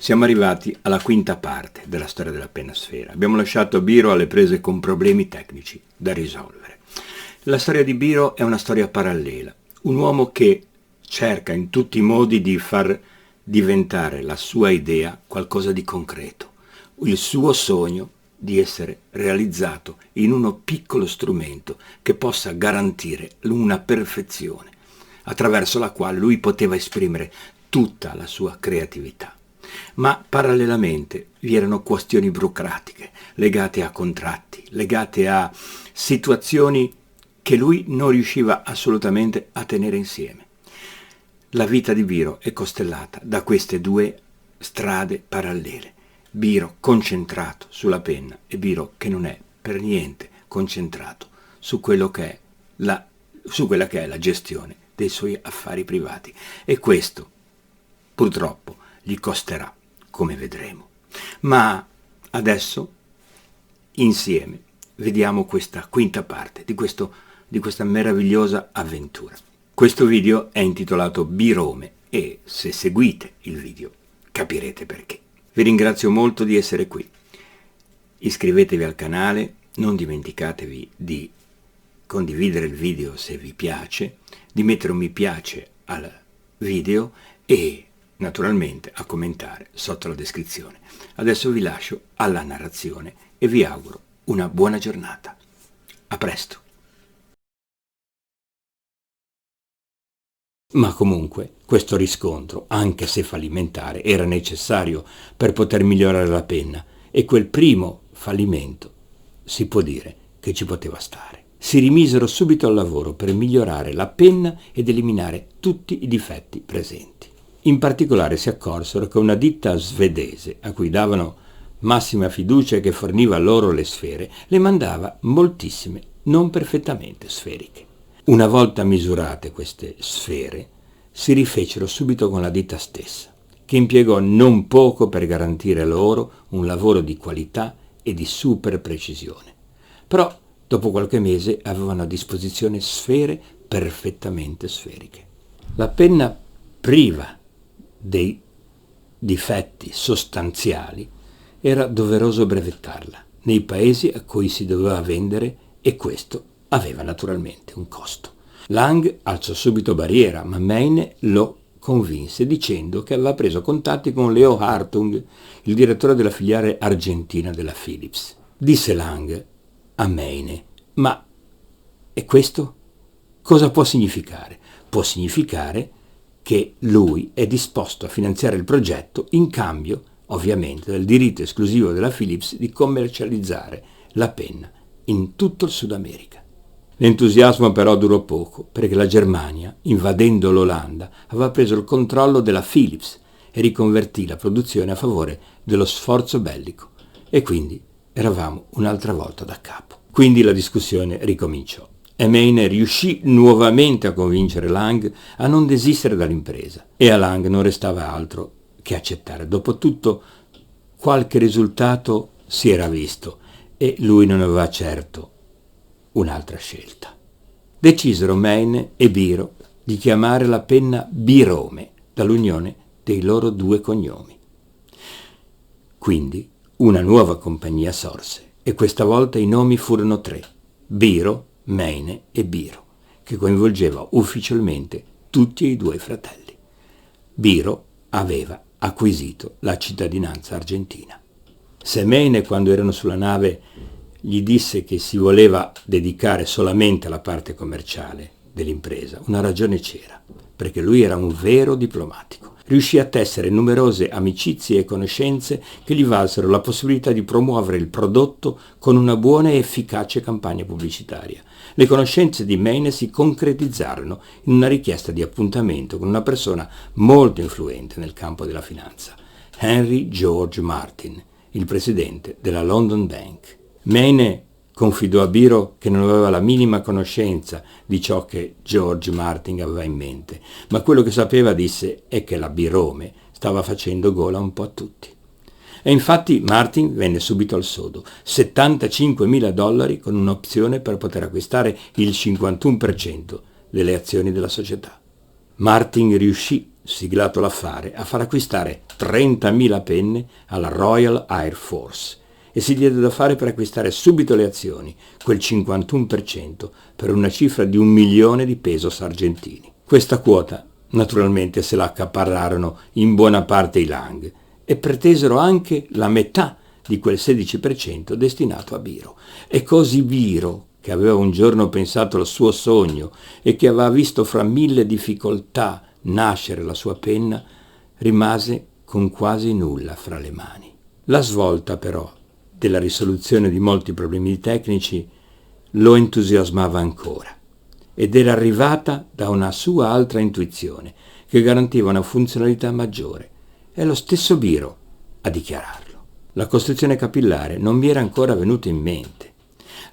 Siamo arrivati alla quinta parte della storia della penna sfera. Abbiamo lasciato Biro alle prese con problemi tecnici da risolvere. La storia di Biro è una storia parallela, un uomo che cerca in tutti i modi di far diventare la sua idea qualcosa di concreto, il suo sogno di essere realizzato in uno piccolo strumento che possa garantire una perfezione attraverso la quale lui poteva esprimere tutta la sua creatività. Ma parallelamente vi erano questioni burocratiche legate a contratti, legate a situazioni che lui non riusciva assolutamente a tenere insieme. La vita di Biro è costellata da queste due strade parallele. Biro concentrato sulla penna e Biro che non è per niente concentrato su quello che è su quella che è la gestione dei suoi affari privati. E questo, purtroppo, gli costerà, come vedremo. Ma adesso, insieme, vediamo questa quinta parte di questa meravigliosa avventura. Questo video è intitolato Birome e se seguite il video capirete perché. Vi ringrazio molto di essere qui. Iscrivetevi al canale, non dimenticatevi di condividere il video se vi piace, di mettere un mi piace al video e naturalmente a commentare sotto la descrizione. Adesso vi lascio alla narrazione e vi auguro una buona giornata. A presto. Ma comunque questo riscontro, anche se fallimentare, era necessario per poter migliorare la penna e quel primo fallimento si può dire che ci poteva stare. Si rimisero subito al lavoro per migliorare la penna ed eliminare tutti i difetti presenti. In particolare si accorsero che una ditta svedese, a cui davano massima fiducia e che forniva loro le sfere, le mandava moltissime non perfettamente sferiche. Una volta misurate queste sfere, si rifecero subito con la ditta stessa, che impiegò non poco per garantire loro un lavoro di qualità e di super precisione. Però dopo qualche mese avevano a disposizione sfere perfettamente sferiche. La penna priva dei difetti sostanziali era doveroso brevettarla nei paesi a cui si doveva vendere e questo aveva naturalmente un costo. Lang alzò subito barriera, ma Meine lo convinse dicendo che aveva preso contatti con Leo Hartung, il direttore della filiale argentina della Philips. Disse Lang a Meine: ma e questo cosa può significare? Può significare che lui è disposto a finanziare il progetto in cambio, ovviamente, del diritto esclusivo della Philips di commercializzare la penna in tutto il Sud America. L'entusiasmo però durò poco, perché la Germania, invadendo l'Olanda, aveva preso il controllo della Philips e riconvertì la produzione a favore dello sforzo bellico. E quindi eravamo un'altra volta da capo. Quindi la discussione ricominciò. E Meine riuscì nuovamente a convincere Lang a non desistere dall'impresa. E a Lang non restava altro che accettare. Dopotutto qualche risultato si era visto e lui non aveva certo un'altra scelta. Decisero Meine e Biro di chiamare la penna Birome dall'unione dei loro due cognomi. Quindi una nuova compagnia sorse e questa volta i nomi furono tre: Biro, Meine e Biro, che coinvolgeva ufficialmente tutti e i due fratelli. Biro aveva acquisito la cittadinanza argentina. Se Meine, quando erano sulla nave, gli disse che si voleva dedicare solamente alla parte commerciale dell'impresa, una ragione c'era, perché lui era un vero diplomatico. Riuscì a tessere numerose amicizie e conoscenze che gli valsero la possibilità di promuovere il prodotto con una buona e efficace campagna pubblicitaria. Le conoscenze di Meine si concretizzarono in una richiesta di appuntamento con una persona molto influente nel campo della finanza, Henry George Martin, il presidente della London Bank. Meine confidò a Biro che non aveva la minima conoscenza di ciò che George Martin aveva in mente, ma quello che sapeva, disse, è che la Birome stava facendo gola un po' a tutti. E infatti Martin venne subito al sodo, $75.000 con un'opzione per poter acquistare il 51% delle azioni della società. Martin riuscì siglato l'affare a far acquistare 30.000 penne alla Royal Air Force e si diede da fare per acquistare subito le azioni, quel 51%, per una cifra di 1 milione di pesos argentini. Questa quota naturalmente se la accaparrarono in buona parte i Lang e pretesero anche la metà di quel 16% destinato a Biro. E così Biro, che aveva un giorno pensato al suo sogno e che aveva visto fra 1000 difficoltà nascere la sua penna, rimase con quasi nulla fra le mani. La svolta però della risoluzione di molti problemi tecnici lo entusiasmava ancora ed era arrivata da una sua altra intuizione che garantiva una funzionalità maggiore. È lo stesso Biro a dichiararlo. La costruzione capillare non mi era ancora venuta in mente.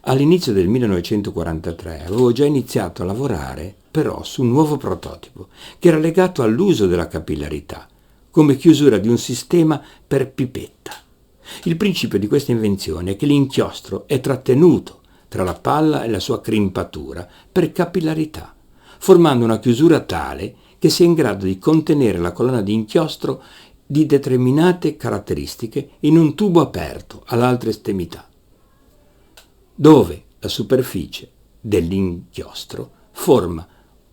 All'inizio del 1943 avevo già iniziato a lavorare però su un nuovo prototipo che era legato all'uso della capillarità come chiusura di un sistema per pipetta. Il principio di questa invenzione è che l'inchiostro è trattenuto tra la palla e la sua crimpatura per capillarità, formando una chiusura tale che sia in grado di contenere la colonna di inchiostro di determinate caratteristiche in un tubo aperto all'altra estremità, dove la superficie dell'inchiostro forma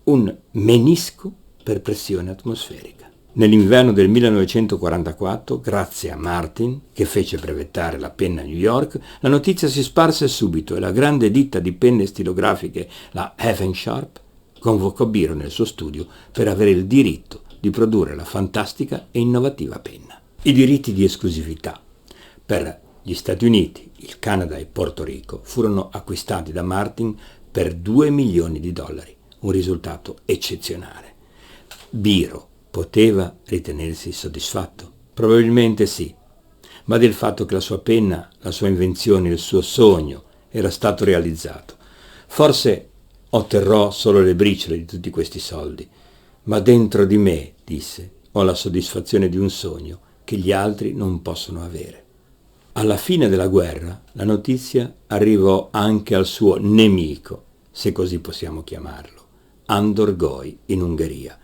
un menisco per pressione atmosferica. Nell'inverno del 1944, grazie a Martin, che fece brevettare la penna a New York, la notizia si sparse subito e la grande ditta di penne stilografiche, la Evan Sharp, convocò Biro nel suo studio per avere il diritto di produrre la fantastica e innovativa penna. I diritti di esclusività per gli Stati Uniti, il Canada e Porto Rico furono acquistati da Martin per $2 milioni, un risultato eccezionale. Biro poteva ritenersi soddisfatto? Probabilmente sì, ma del fatto che la sua penna, la sua invenzione, il suo sogno era stato realizzato. Forse otterrò solo le briciole di tutti questi soldi, ma dentro di me, disse, ho la soddisfazione di un sogno che gli altri non possono avere. Alla fine della guerra la notizia arrivò anche al suo nemico, se così possiamo chiamarlo, Andor Goi in Ungheria,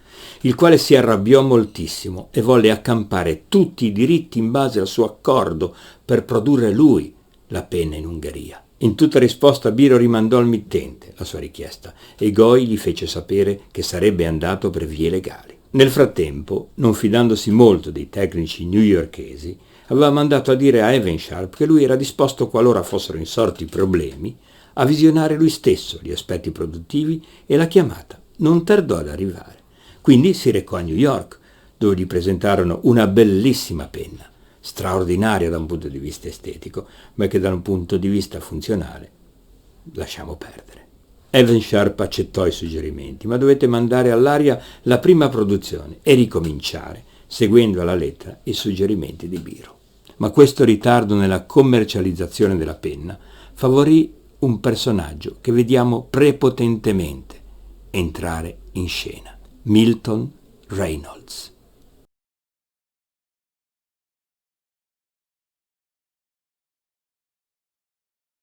il quale si arrabbiò moltissimo e volle accampare tutti i diritti in base al suo accordo per produrre lui la penna in Ungheria. In tutta risposta Biro rimandò al mittente la sua richiesta e Goi gli fece sapere che sarebbe andato per vie legali. Nel frattempo, non fidandosi molto dei tecnici newyorkesi, aveva mandato a dire a Evan Sharp che lui era disposto, qualora fossero insorti problemi, a visionare lui stesso gli aspetti produttivi e la chiamata non tardò ad arrivare. Quindi si recò a New York, dove gli presentarono una bellissima penna, straordinaria da un punto di vista estetico, ma che da un punto di vista funzionale lasciamo perdere. Evan Sharp accettò i suggerimenti, ma dovette mandare all'aria la prima produzione e ricominciare, seguendo alla lettera i suggerimenti di Biro. Ma questo ritardo nella commercializzazione della penna favorì un personaggio che vediamo prepotentemente entrare in scena: Milton Reynolds.